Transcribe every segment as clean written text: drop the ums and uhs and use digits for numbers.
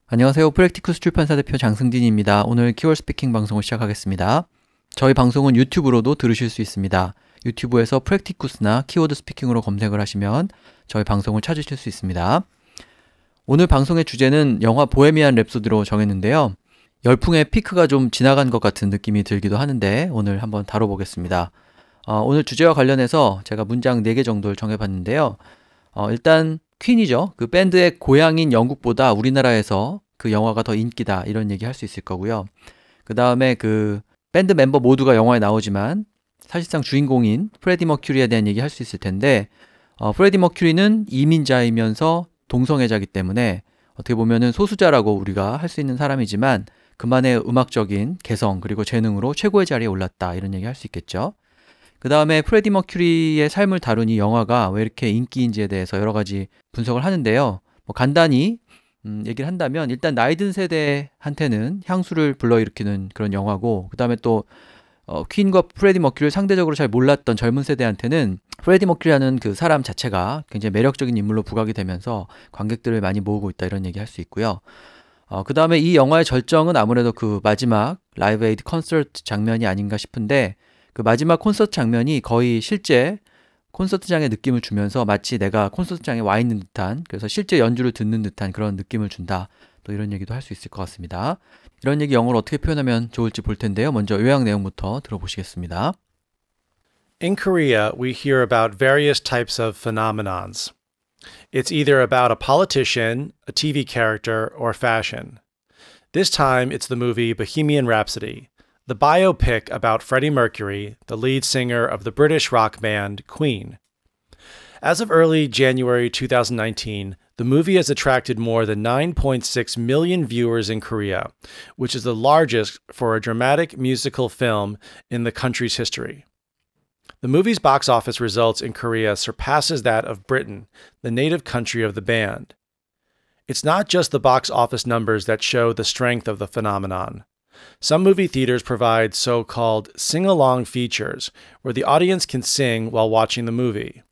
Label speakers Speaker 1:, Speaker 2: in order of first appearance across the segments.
Speaker 1: 안녕하세요. 프랙티쿠스 출판사 대표 장승진입니다. 오늘 키워드 스피킹 방송을 시작하겠습니다. 저희 방송은 유튜브로도 들으실 수 있습니다. 유튜브에서 프랙티쿠스나 키워드 스피킹으로 검색을 하시면 저희 방송을 찾으실 수 있습니다. 오늘 방송의 주제는 영화 보헤미안 랩소디로 정했는데요. 열풍의 피크가 좀 지나간 것 같은 느낌이 들기도 하는데 오늘 한번 다뤄보겠습니다. 오늘 주제와 관련해서 제가 문장 4개 정도를 정해봤는데요. 일단 퀸이죠. 그 밴드의 고향인 영국보다 우리나라에서 그 영화가 더 인기다 이런 얘기 할 수 있을 거고요. 그 다음에 그 밴드 멤버 모두가 영화에 나오지만 사실상 주인공인 프레디 머큐리에 대한 얘기 할 수 있을 텐데 프레디 머큐리는 이민자이면서 동성애자이기 때문에 어떻게 보면은 소수자라고 우리가 할 수 있는 사람이지만 그만의 음악적인 개성 그리고 재능으로 최고의 자리에 올랐다 이런 얘기 할 수 있겠죠. 그 다음에 프레디 머큐리의 삶을 다룬 이 영화가 왜 이렇게 인기인지에 대해서 여러 가지 분석을 하는데요. 간단히 얘기를 한다면 일단 나이 든 세대한테는 향수를 불러일으키는 그런 영화고 그 다음에 또 퀸과 프레디 머큐리를 상대적으로 잘 몰랐던 젊은 세대한테는 프레디 머큐리라는 그 사람 자체가 굉장히 매력적인 인물로 부각이 되면서 관객들을 많이 모으고 있다 이런 얘기 할 수 있고요. 그 다음에 이 영화의 절정은 아무래도 그 마지막 라이브 에이드 콘서트 장면이 아닌가 싶은데 그 마지막 콘서트 장면이 거의 실제 콘서트장의 느낌을 주면서 마치 내가 콘서트장에 와 있는 듯한 그래서 실제 연주를 듣는 듯한 그런 느낌을 준다. 또 이런 얘기도 할 수 있을 것 같습니다. 이런 얘기 영어로 어떻게 표현하면 좋을지 볼 텐데요. 먼저 요약 내용부터 들어보시겠습니다.
Speaker 2: In Korea, we hear about various types of phenomenons. It's either about a politician, a TV character, or fashion. This time, it's the movie Bohemian Rhapsody, the biopic about Freddie Mercury, the lead singer of the British rock band Queen. As of early January 2019, the movie has attracted more than 9.6 million viewers in Korea, which is the largest for a dramatic musical film in the country's history. The movie's box office results in Korea surpasses that of Britain, the native country of the band. It's not just the box office numbers that show the strength of the phenomenon. Some movie theaters provide so-called sing-along features, where the audience can sing while watching the movie.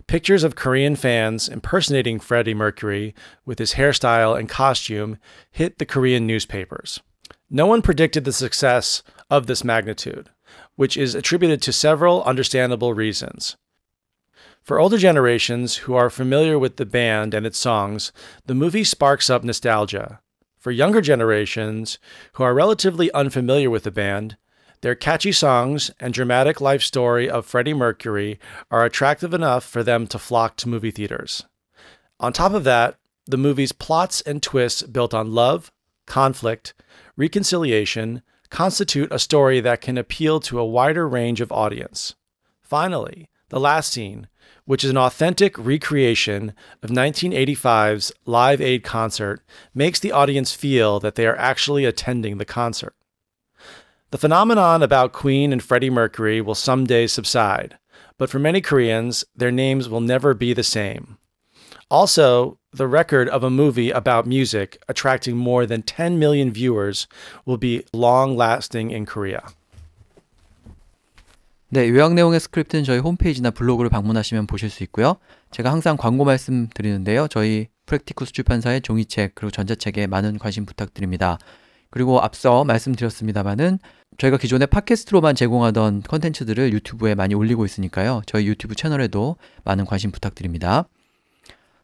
Speaker 2: Pictures of Korean fans impersonating Freddie Mercury with his hairstyle and costume hit the Korean newspapers. No one predicted the success of this magnitude, which is attributed to several understandable reasons. For older generations who are familiar with the band and its songs, the movie sparks up nostalgia. For younger generations who are relatively unfamiliar with the band, their catchy songs and dramatic life story of Freddie Mercury are attractive enough for them to flock to movie theaters. On top of that, the movie's plots and twists built on love, conflict, reconciliation constitute a story that can appeal to a wider range of audience. Finally, the last scene, which is an authentic recreation of 1985's Live Aid concert, makes the audience feel that they are actually attending the concert. The phenomenon about Queen and Freddie Mercury will someday subside, but for many Koreans, their names will never be the same. Also, the record of a movie about music attracting more than 10 million viewers will be long-lasting in Korea.
Speaker 1: 네, 요약 내용의 스크립트는 저희 홈페이지나 블로그를 방문하시면 보실 수 있고요. 제가 항상 광고 말씀드리는데요. 저희 프랙티쿠스 출판사의 종이책 그리고 전자책에 많은 관심 부탁드립니다. 그리고 앞서 말씀드렸습니다마는 저희가 기존에 팟캐스트로만 제공하던 컨텐츠들을 유튜브에 많이 올리고 있으니까요. 저희 유튜브 채널에도 많은 관심 부탁드립니다.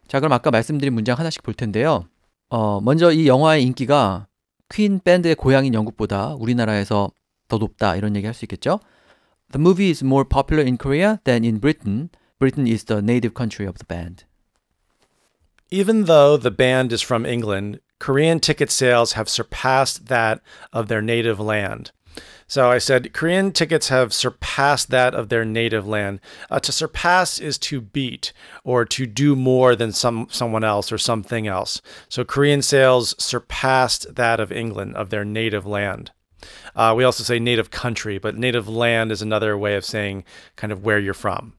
Speaker 1: 자, 그럼 아까 말씀드린 문장 하나씩 볼 텐데요. 먼저 이 영화의 인기가 퀸 밴드의 고향인 영국보다 우리나라에서 더 높다 이런 얘기 할 수 있겠죠. The movie is more popular in Korea than in Britain. Britain is the native country of the band.
Speaker 2: Even though the band is from England, Korean ticket sales have surpassed that of their native land. So I said Korean tickets have surpassed that of their native land. To surpass is to beat or to do more than someone else or something else. So Korean sales surpassed that of England, of their native land. We also say native country, but native land is another way of saying kind of where you're from.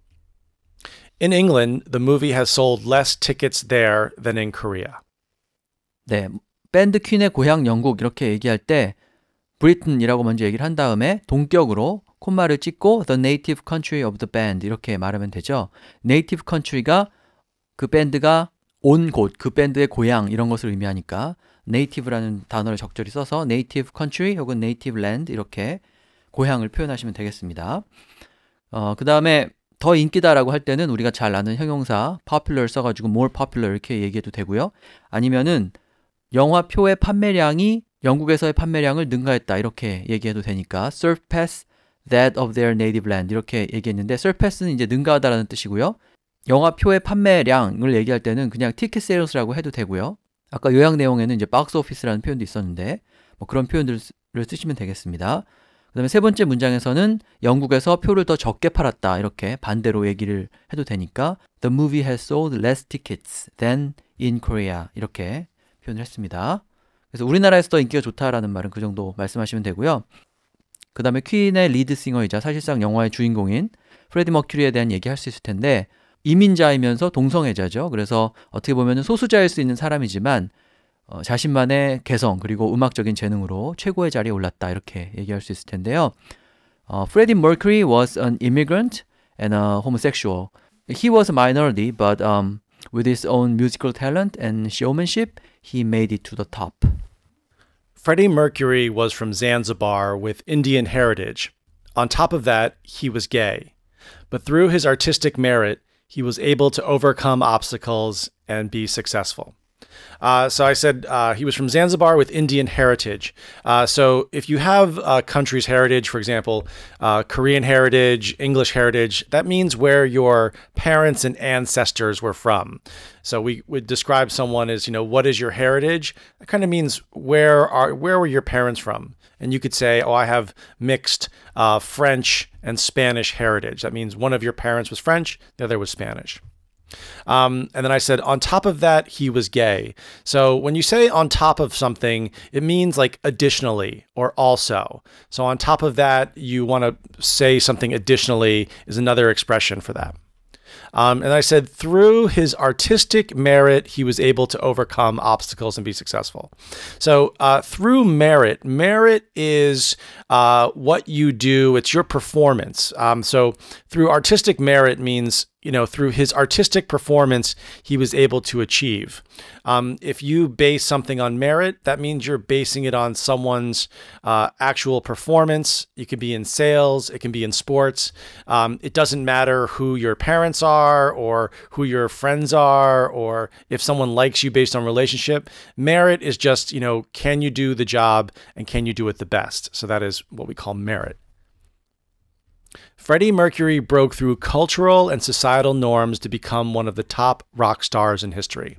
Speaker 2: In England, the movie has sold less tickets there than in Korea.
Speaker 1: 네, 밴드 퀸의 고향 영국 이렇게 얘기할 때 Britain이라고 먼저 얘기를 한 다음에 동격으로 콤마를 찍고 the native country of the band 이렇게 말하면 되죠. native country가 그 밴드가 온 곳, 그 밴드의 고향 이런 것을 의미하니까 native라는 단어를 적절히 써서 native country 혹은 native land 이렇게 고향을 표현하시면 되겠습니다. 그 다음에 더 인기다라고 할 때는 우리가 잘 아는 형용사 popular 써가지고 more popular 이렇게 얘기해도 되고요. 아니면은 영화표의 판매량이 영국에서의 판매량을 능가했다 이렇게 얘기해도 되니까 surpass that of their native land 이렇게 얘기했는데 surpass는 이제 능가하다라는 뜻이고요. 영화표의 판매량을 얘기할 때는 그냥 ticket sales라고 해도 되고요. 아까 요약 내용에는 이제 box office라는 표현도 있었는데 뭐 그런 표현들을 쓰시면 되겠습니다. 그 다음에 세 번째 문장에서는 영국에서 표를 더 적게 팔았다 이렇게 반대로 얘기를 해도 되니까 The movie has sold less tickets than in Korea 이렇게 표현을 했습니다. 그래서 우리나라에서 더 인기가 좋다라는 말은 그 정도 말씀하시면 되고요. 그 다음에 퀸의 리드싱어이자 사실상 영화의 주인공인 프레디 머큐리에 대한 얘기할 수 있을 텐데 이민자이면서 동성애자죠. 그래서 어떻게 보면 소수자일 수 있는 사람이지만 자신만의 개성 그리고 음악적인 재능으로 최고의 자리에 올랐다 이렇게 얘기할 수 있을 텐데요. Freddie Mercury was an immigrant and a homosexual. He was a minority, but with his own musical talent and showmanship, he made it to the top.
Speaker 2: Freddie Mercury was from Zanzibar with Indian heritage. On top of that, he was gay. But through his artistic merit, he was able to overcome obstacles and be successful. So I said he was from Zanzibar with Indian heritage. So if you have a country's heritage, for example, Korean heritage, English heritage, that means where your parents and ancestors were from. So we would describe someone as, what is your heritage? That kind of means where were your parents from? And you could say, oh, I have mixed French and Spanish heritage. That means one of your parents was French, the other was Spanish. And then I said, on top of that, he was gay. So when you say on top of something, it means like additionally or also. So on top of that, you want to say something additionally is another expression for that. And I said, through his artistic merit, he was able to overcome obstacles and be successful. So through merit is what you do. It's your performance. So through artistic merit means, through his artistic performance, he was able to achieve. If you base something on merit, that means you're basing it on someone's actual performance. It can be in sales. It can be in sports. It doesn't matter who your parents are or who your friends are or if someone likes you based on relationship. Merit is just, can you do the job and can you do it the best? So that is what we call merit. Freddie Mercury broke through cultural and societal norms to become one of the top rock stars in history.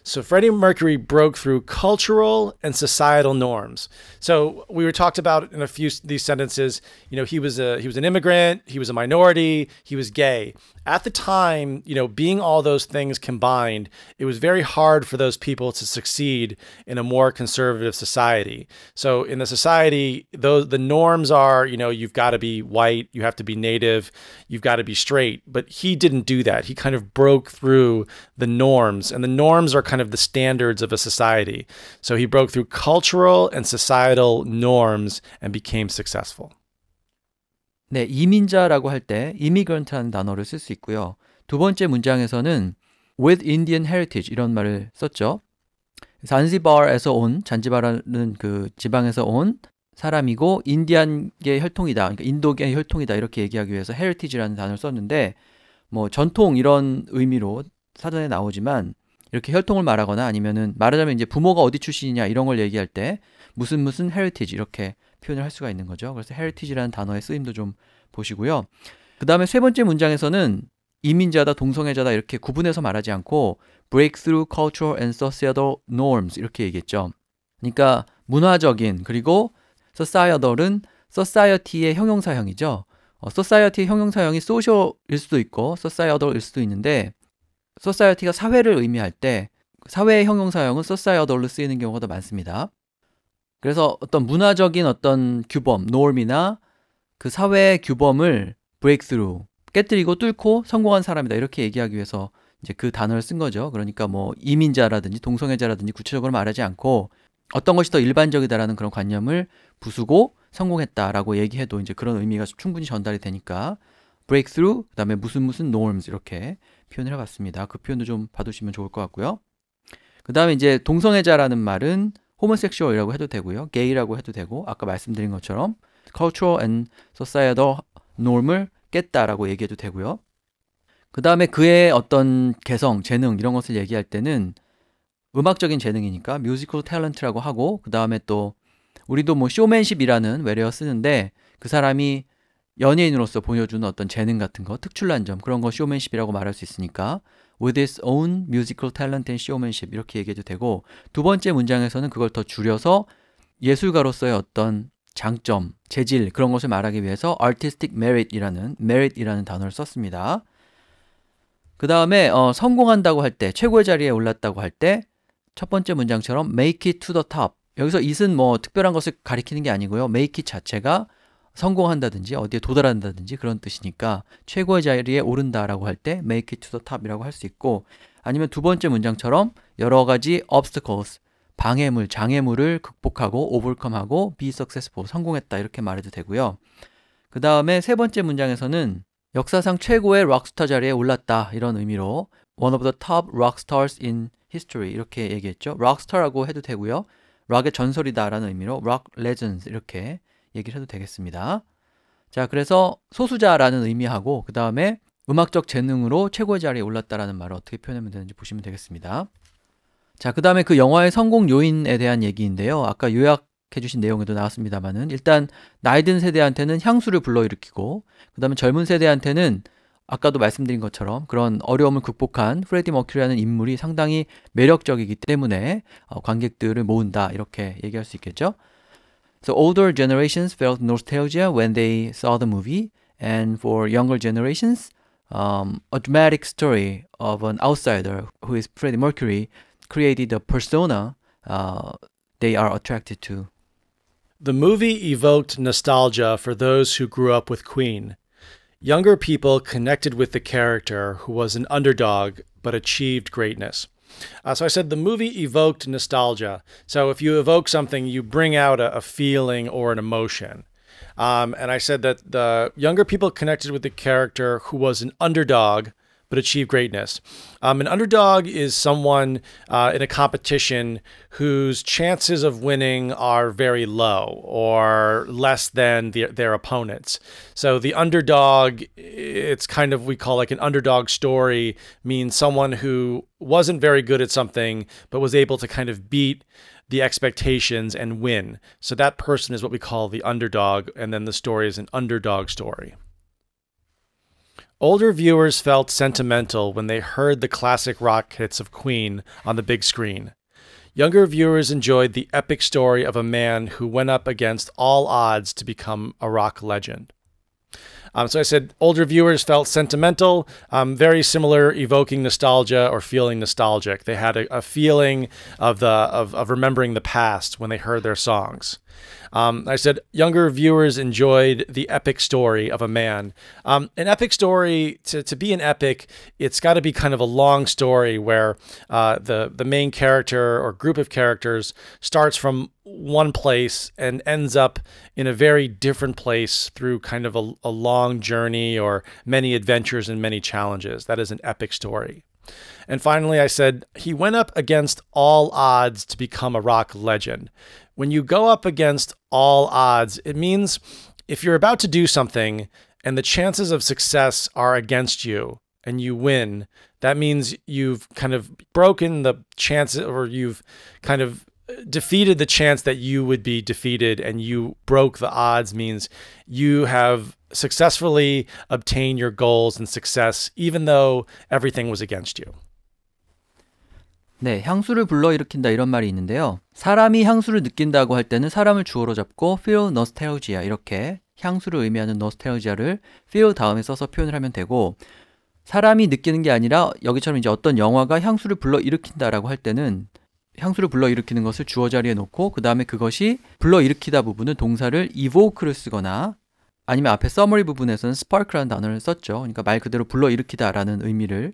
Speaker 2: So Freddie Mercury broke through cultural and societal norms. So we were talked about in a few of these sentences, he was an immigrant, he was a minority, he was gay. At the time, being all those things combined, it was very hard for those people to succeed in a more conservative society. So in the society, the norms are, you've got to be white, you have to be native, you've got to be straight. But he didn't do that. He kind of broke through the norms, and the norms are kind of the standards of a society. So he broke through cultural and societal norms and became successful.
Speaker 1: 네, 이민자라고 할 때 immigrant라는 단어를 쓸 수 있고요. 두 번째 문장에서는 with Indian heritage 이런 말을 썼죠. 잔지바르에서 온, 잔지바르는 그 지방에서 온 사람이고 인디안계 혈통이다. 그러니까 인도계 혈통이다. 이렇게 얘기하기 위해서 heritage라는 단어를 썼는데 뭐 전통 이런 의미로 사전에 나오지만 이렇게 혈통을 말하거나 아니면은 말하자면 이제 부모가 어디 출신이냐 이런 걸 얘기할 때 무슨 heritage 이렇게 표현을 할 수가 있는 거죠. 그래서 heritage라는 단어의 쓰임도 좀 보시고요. 그 다음에 세 번째 문장에서는 이민자다, 동성애자다 이렇게 구분해서 말하지 않고 break through cultural and societal norms 이렇게 얘기했죠. 그러니까 문화적인 그리고 societal은 society의 형용사형이죠. society의 형용사형이 social일 수도 있고 societal일 수도 있는데 society가 사회를 의미할 때 사회의 형용사형은 societal로 쓰이는 경우가 더 많습니다. 그래서 어떤 문화적인 어떤 규범, norm이나 그 사회의 규범을 break through, 깨뜨리고 뚫고 성공한 사람이다 이렇게 얘기하기 위해서 이제 그 단어를 쓴 거죠. 그러니까 뭐 이민자라든지 동성애자라든지 구체적으로 말하지 않고 어떤 것이 더 일반적이다라는 그런 관념을 부수고 성공했다라고 얘기해도 이제 그런 의미가 충분히 전달이 되니까 break through, 그다음에 무슨 norms 이렇게 표현을 해봤습니다. 그 표현도 좀 봐두시면 좋을 것 같고요. 그 다음에 이제 동성애자라는 말은 homosexual이라고 해도 되고요. gay라고 해도 되고, 아까 말씀드린 것처럼 cultural and societal norm을 깼다라고 얘기해도 되고요. 그 다음에 그의 어떤 개성, 재능 이런 것을 얘기할 때는 음악적인 재능이니까 musical talent라고 하고, 그 다음에 또 우리도 뭐 쇼맨십이라는 외래어 쓰는데 그 사람이 연예인으로서 보여주는 어떤 재능 같은 거, 특출난 점, 그런 거 쇼맨십이라고 말할 수 있으니까 with his own musical talent and showmanship 이렇게 얘기해도 되고, 두 번째 문장에서는 그걸 더 줄여서 예술가로서의 어떤 장점, 재질 그런 것을 말하기 위해서 artistic merit이라는 단어를 썼습니다. 그 다음에 성공한다고 할 때, 최고의 자리에 올랐다고 할 때 첫 번째 문장처럼 make it to the top, 여기서 it은 뭐 특별한 것을 가리키는 게 아니고요. make it 자체가 성공한다든지 어디에 도달한다든지 그런 뜻이니까 최고의 자리에 오른다라고 할 때 make it to the top이라고 할 수 있고, 아니면 두 번째 문장처럼 여러 가지 obstacles, 방해물, 장애물을 극복하고 overcome하고 be successful, 성공했다 이렇게 말해도 되고요. 그 다음에 세 번째 문장에서는 역사상 최고의 락스타 자리에 올랐다 이런 의미로 one of the top rock stars in history 이렇게 얘기했죠. 락스타라고 해도 되고요. 락의 전설이다 라는 의미로 rock legends 이렇게 얘기를 해도 되겠습니다. 자, 그래서 소수자라는 의미하고 그 다음에 음악적 재능으로 최고의 자리에 올랐다라는 말을 어떻게 표현하면 되는지 보시면 되겠습니다. 자, 그 다음에 그 영화의 성공 요인에 대한 얘기인데요. 아까 요약해 주신 내용에도 나왔습니다만은 일단 나이 든 세대한테는 향수를 불러일으키고, 그 다음에 젊은 세대한테는 아까도 말씀드린 것처럼 그런 어려움을 극복한 프레디 머큐리라는 인물이 상당히 매력적이기 때문에 관객들을 모은다 이렇게 얘기할 수 있겠죠. So older generations felt nostalgia when they saw the movie, and for younger generations, a dramatic story of an outsider who is Freddie Mercury created a persona they are attracted to.
Speaker 2: The movie evoked nostalgia for those who grew up with Queen. Younger people connected with the character who was an underdog but achieved greatness. So I said the movie evoked nostalgia. So if you evoke something, you bring out a feeling or an emotion. And I said that the younger people connected with the character who was an underdog but achieved greatness. An underdog is someone in a competition whose chances of winning are very low or less than their opponents. So the underdog, it's kind of, we call like an underdog story, means someone who wasn't very good at something but was able to kind of beat the expectations and win. So that person is what we call the underdog, and then the story is an underdog story. Older viewers felt sentimental when they heard the classic rock hits of Queen on the big screen. Younger viewers enjoyed the epic story of a man who went up against all odds to become a rock legend. So I said older viewers felt sentimental, very similar, evoking nostalgia or feeling nostalgic. They had a feeling of remembering the past when they heard their songs. I said younger viewers enjoyed the epic story of a man. An epic story, to be an epic, it's got to be kind of a long story where the main character or group of characters starts from one place and ends up in a very different place through kind of a long journey or many adventures and many challenges. That is an epic story. And finally, I said he went up against all odds to become a rock legend. When you go up against all odds, it means if you're about to do something and the chances of success are against you and you win, that means you've kind of broken the chances, or you've kind of defeated the chance that you would be defeated, and you broke the odds means you have successfully obtained your goals and success even though everything was against you.
Speaker 1: 네, 향수를 불러일으킨다 이런 말이 있는데요. 사람이 향수를 느낀다고 할 때는 사람을 주어로 잡고 feel nostalgia, 이렇게 향수를 의미하는 nostalgia를 feel 다음에 써서 표현을 하면 되고, 사람이 느끼는 게 아니라 여기처럼 이제 어떤 영화가 향수를 불러일으킨다라고 할 때는 향수를 불러일으키는 것을 주어 자리에 놓고 그 다음에 그것이 불러일으키다 부분은 동사를 evoke를 쓰거나 아니면 앞에 summary 부분에서는 spark라는 단어를 썼죠. 그러니까 말 그대로 불러일으키다라는 의미를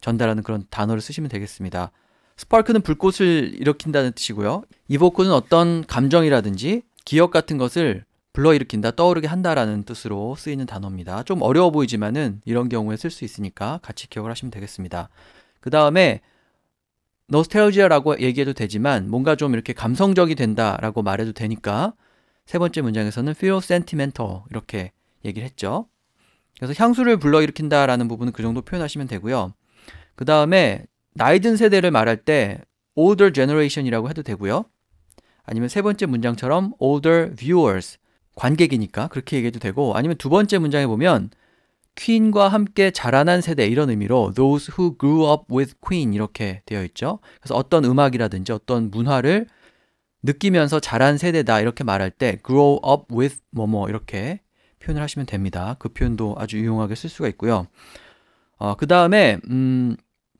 Speaker 1: 전달하는 그런 단어를 쓰시면 되겠습니다. 스파크는 불꽃을 일으킨다는 뜻이고요. evoke는 어떤 감정이라든지 기억 같은 것을 불러일으킨다, 떠오르게 한다라는 뜻으로 쓰이는 단어입니다. 좀 어려워 보이지만은 이런 경우에 쓸 수 있으니까 같이 기억을 하시면 되겠습니다. 그 다음에 nostalgia라고 얘기해도 되지만 뭔가 좀 이렇게 감성적이 된다라고 말해도 되니까 세 번째 문장에서는 feel sentimental 이렇게 얘기를 했죠. 그래서 향수를 불러일으킨다라는 부분은 그 정도 표현하시면 되고요. 그 다음에 나이 든 세대를 말할 때 older generation이라고 해도 되고요. 아니면 세 번째 문장처럼 older viewers, 관객이니까 그렇게 얘기해도 되고, 아니면 두 번째 문장에 보면 퀸과 함께 자라난 세대 이런 의미로 those who grew up with Queen 이렇게 되어 있죠. 그래서 어떤 음악이라든지 어떤 문화를 느끼면서 자란 세대다 이렇게 말할 때 grow up with 뭐뭐 이렇게 표현을 하시면 됩니다. 그 표현도 아주 유용하게 쓸 수가 있고요. 그 다음에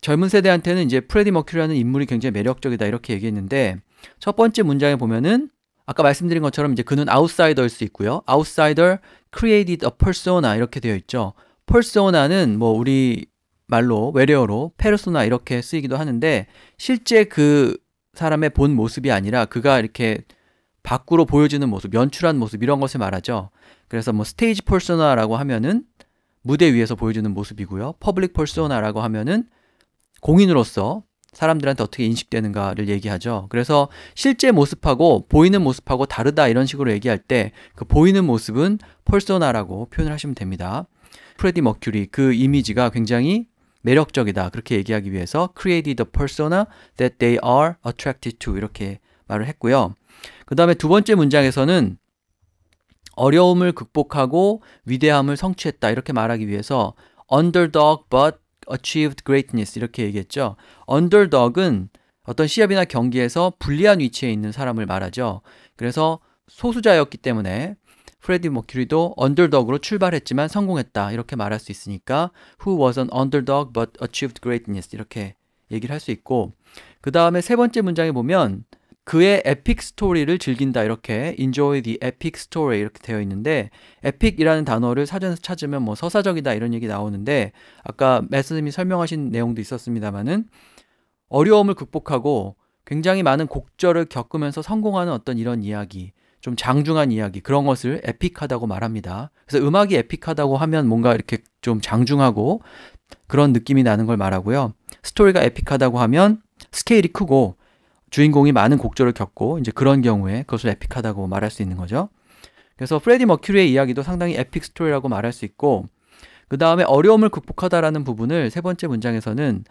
Speaker 1: 젊은 세대한테는 이제 프레디 머큐리라는 인물이 굉장히 매력적이다 이렇게 얘기했는데, 첫 번째 문장에 보면은 아까 말씀드린 것처럼 이제 그는 아웃사이더일 수 있고요. outsider created a persona 이렇게 되어 있죠. persona는 뭐 우리 말로 외래어로 페르소나 이렇게 쓰이기도 하는데, 실제 그 사람의 본 모습이 아니라 그가 이렇게 밖으로 보여주는 모습, 연출한 모습 이런 것을 말하죠. 그래서 뭐 스테이지 퍼소나라고 하면은 무대 위에서 보여주는 모습이고요. 퍼블릭 퍼소나라고 하면은 공인으로서 사람들한테 어떻게 인식되는가를 얘기하죠. 그래서 실제 모습하고 보이는 모습하고 다르다 이런 식으로 얘기할 때 그 보이는 모습은 퍼소나라고 표현을 하시면 됩니다. 프레디 머큐리 그 이미지가 굉장히 매력적이다 그렇게 얘기하기 위해서 created a persona that they are attracted to 이렇게 말을 했고요. 그 다음에 두 번째 문장에서는 어려움을 극복하고 위대함을 성취했다 이렇게 말하기 위해서 underdog but achieved greatness 이렇게 얘기했죠. underdog은 어떤 시합이나 경기에서 불리한 위치에 있는 사람을 말하죠. 그래서 소수자였기 때문에 프레디 머큐리도 언더독으로 출발했지만 성공했다 이렇게 말할 수 있으니까 who was an underdog but achieved greatness 이렇게 얘기를 할 수 있고, 그 다음에 세 번째 문장에 보면 그의 에픽 스토리를 즐긴다 이렇게 enjoy the epic story 이렇게 되어 있는데, epic이라는 단어를 사전에서 찾으면 뭐 서사적이다 이런 얘기 나오는데, 아까 말씀이 설명하신 내용도 있었습니다만은 어려움을 극복하고 굉장히 많은 곡절을 겪으면서 성공하는 어떤 이런 이야기, 좀 장중한 이야기 그런 것을 에픽하다고 말합니다. 그래서 음악이 에픽하다고 하면 뭔가 이렇게 좀 장중하고 그런 느낌이 나는 걸 말하고요. 스토리가 에픽하다고 하면 스케일이 크고 주인공이 많은 곡절을 겪고 이제 그런 경우에 그것을 에픽하다고 말할 수 있는 거죠. 그래서 프레디 머큐리의 이야기도 상당히 에픽 스토리라고 말할 수 있고, 그 다음에 어려움을 극복하다라는 부분을 세 번째 문장에서는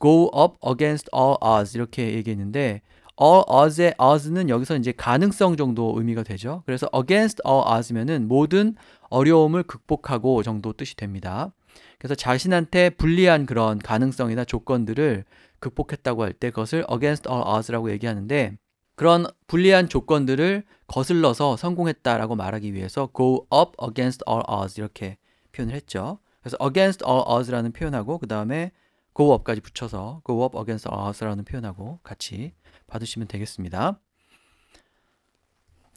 Speaker 1: go up against all odds 이렇게 얘기했는데, all odds의 odds는 여기서 이제 가능성 정도 의미가 되죠. 그래서 against all odds면은 모든 어려움을 극복하고 정도 뜻이 됩니다. 그래서 자신한테 불리한 그런 가능성이나 조건들을 극복했다고 할 때 그것을 against all odds라고 얘기하는데, 그런 불리한 조건들을 거슬러서 성공했다라고 말하기 위해서 go up against all odds 이렇게 표현을 했죠. 그래서 against all odds라는 표현하고 그 다음에 go up까지 붙여서 go up against all odds라는 표현하고 같이 받으시면 되겠습니다.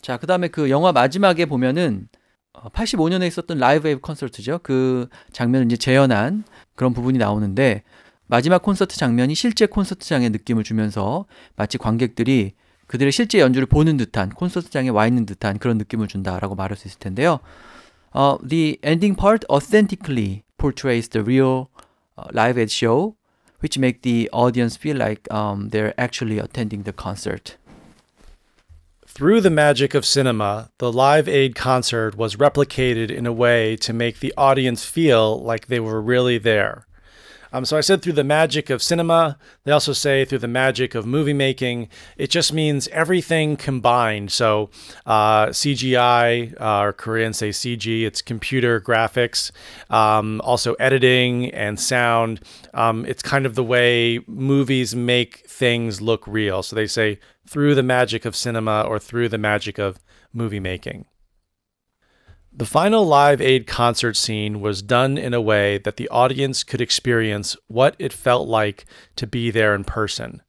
Speaker 1: 자, 그 다음에 그 영화 마지막에 보면은 85년에 있었던 라이브 에이드 콘서트죠. 그 장면을 이제 재현한 그런 부분이 나오는데, 마지막 콘서트 장면이 실제 콘서트장의 느낌을 주면서 마치 관객들이 그들의 실제 연주를 보는 듯한, 콘서트장에 와 있는 듯한 그런 느낌을 준다라고 말할 수 있을 텐데요. The ending part authentically portrays the real live aid show, which make the audience feel like they're actually attending the concert.
Speaker 2: Through the magic of cinema, the Live Aid concert was replicated in a way to make the audience feel like they were really there. So I said through the magic of cinema. They also say through the magic of movie making. It just means everything combined. So CGI, or Koreans say CG, it's computer graphics, also editing and sound. It's kind of the way movies make things look real. So they say through the magic of cinema or through the magic of movie making. The final Live Aid concert scene was done in a way that the audience could experience what it felt like to be there in person.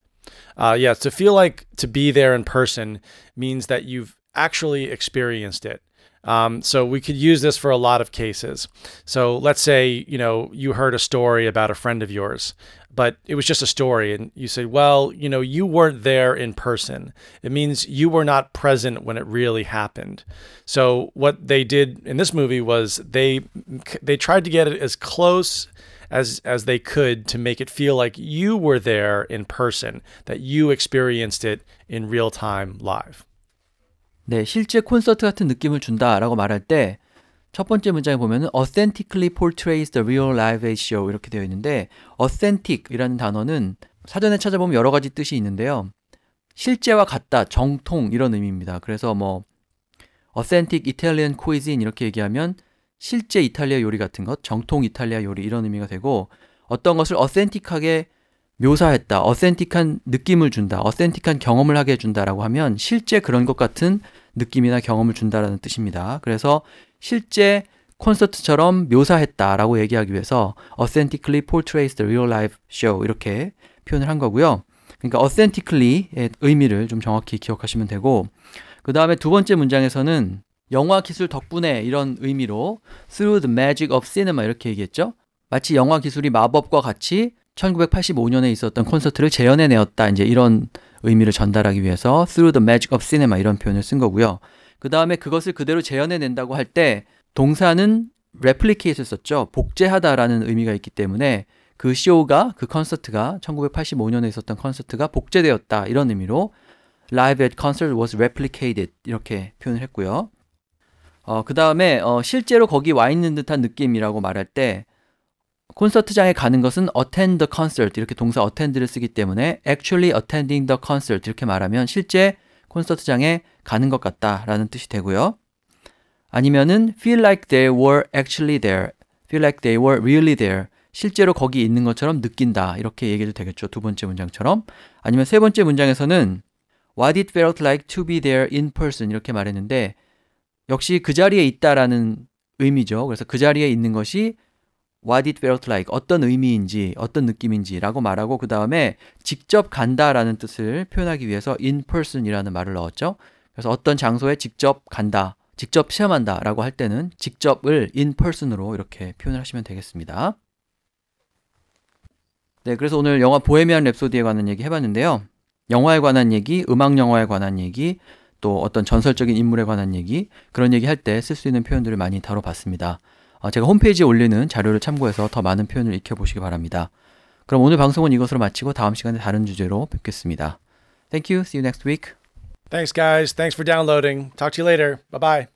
Speaker 2: To feel like to be there in person means that you've actually experienced it. So we could use this for a lot of cases. So let's say, you heard a story about a friend of yours, but it was just a story. And you say, well, you weren't there in person. It means you were not present when it really happened. So what they did in this movie was they tried to get it as close as they could to make it feel like you were there in person, that you experienced it in real time live.
Speaker 1: 네, 실제 콘서트 같은 느낌을 준다라고 말할 때 첫 번째 문장에 보면은 authentically portrays the real live aid show 이렇게 되어 있는데 authentic이라는 단어는 사전에 찾아보면 여러 가지 뜻이 있는데요. 실제와 같다, 정통 이런 의미입니다. 그래서 뭐 authentic Italian cuisine 이렇게 얘기하면 실제 이탈리아 요리 같은 것, 정통 이탈리아 요리 이런 의미가 되고 어떤 것을 authentic하게 묘사했다, authentic한 느낌을 준다, authentic한 경험을 하게 해준다라고 하면 실제 그런 것 같은 느낌이나 경험을 준다라는 뜻입니다. 그래서 실제 콘서트처럼 묘사했다라고 얘기하기 위해서 authentically portrays the real life show 이렇게 표현을 한 거고요. 그러니까 authentically의 의미를 좀 정확히 기억하시면 되고 그 다음에 두 번째 문장에서는 영화 기술 덕분에 이런 의미로 through the magic of cinema 이렇게 얘기했죠. 마치 영화 기술이 마법과 같이 1985년에 있었던 콘서트를 재현해내었다. 이제 이런 의미를 전달하기 위해서 through the magic of cinema 이런 표현을 쓴 거고요. 그 다음에 그것을 그대로 재현해낸다고 할 때 동사는 replicate를 썼죠. 복제하다라는 의미가 있기 때문에 그 쇼가, 그 콘서트가 1985년에 있었던 콘서트가 복제되었다. 이런 의미로 live at concert was replicated 이렇게 표현을 했고요. 그 다음에 실제로 거기 와 있는 듯한 느낌이라고 말할 때 콘서트장에 가는 것은 attend the concert 이렇게 동사 attend를 쓰기 때문에 actually attending the concert 이렇게 말하면 실제 콘서트장에 가는 것 같다라는 뜻이 되고요. 아니면은 feel like they were actually there, feel like they were really there 실제로 거기 있는 것처럼 느낀다 이렇게 얘기해도 되겠죠. 두 번째 문장처럼. 아니면 세 번째 문장에서는 what it felt like to be there in person 이렇게 말했는데 역시 그 자리에 있다라는 의미죠. 그래서 그 자리에 있는 것이 what it felt like 어떤 의미인지 어떤 느낌인지 라고 말하고 그 다음에 직접 간다라는 뜻을 표현하기 위해서 in person 이라는 말을 넣었죠. 그래서 어떤 장소에 직접 간다, 직접 체험한다 라고 할 때는 직접을 in person으로 이렇게 표현을 하시면 되겠습니다. 네, 그래서 오늘 영화 보헤미안 랩소디에 관한 얘기 해봤는데요. 영화에 관한 얘기, 음악 영화에 관한 얘기, 또 어떤 전설적인 인물에 관한 얘기, 그런 얘기 할 때 쓸 수 있는 표현들을 많이 다뤄봤습니다. 제가 홈페이지에 올리는 자료를 참고해서 더 많은 표현을 익혀보시기 바랍니다. 그럼 오늘 방송은 이것으로 마치고 다음 시간에 다른 주제로 뵙겠습니다. Thank you. See you next week.
Speaker 2: Thanks, guys. Thanks for downloading. Talk to you later. Bye-bye.